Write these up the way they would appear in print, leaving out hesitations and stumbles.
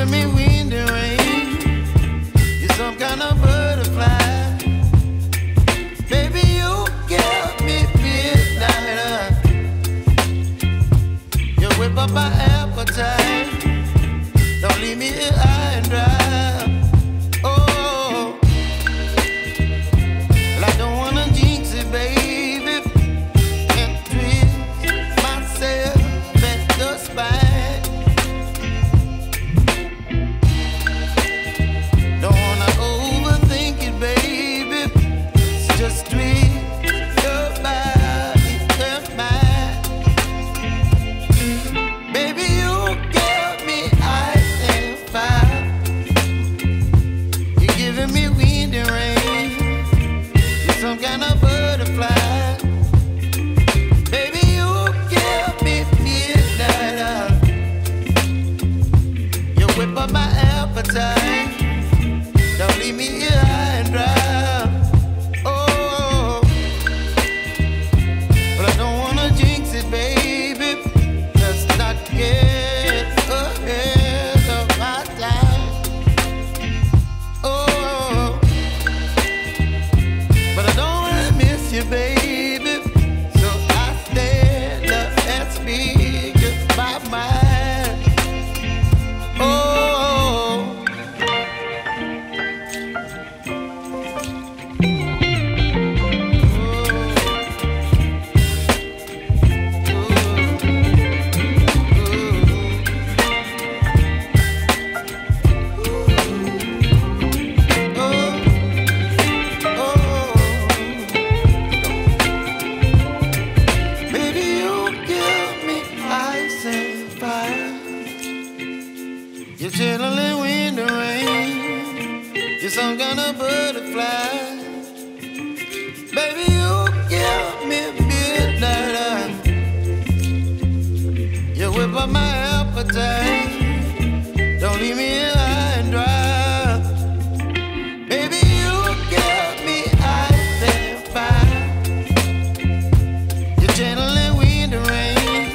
giving me wind and rain. You're some kind of butterfly. Baby, you give me midnight. You whip up my appetite. Don't leave me here high and dry. Oh, well, I don't wanna jinx it, baby, and twist myself at the spine. Don't wanna overthink it, baby. It's just twist your body and mine. Baby, you give me ice and fire. You're giving me wind and rain. You're some kind of butterfly. Baby, you give me midnight. You whip up my appetite. Don't leave me here high and dry. Oh, but I don't wanna jinx it, baby. Let's not get ahead of my time. Oh, but I don't wanna miss you, baby. So I stand up and speak my mind. Oh. You're chilling wind and rain. You're some kind of butterfly. Baby, you give me midnight. You whip up my appetite. Don't leave me here high and dry. Baby, you give me ice and fire. You're channeling wind and rain.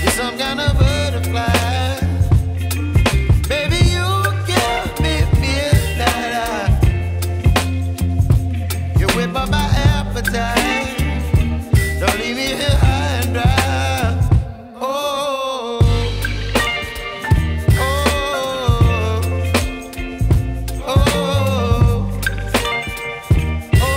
You're some kind of butterfly. Whip up my appetite. Don't leave me here high and dry. Oh, oh, oh, oh,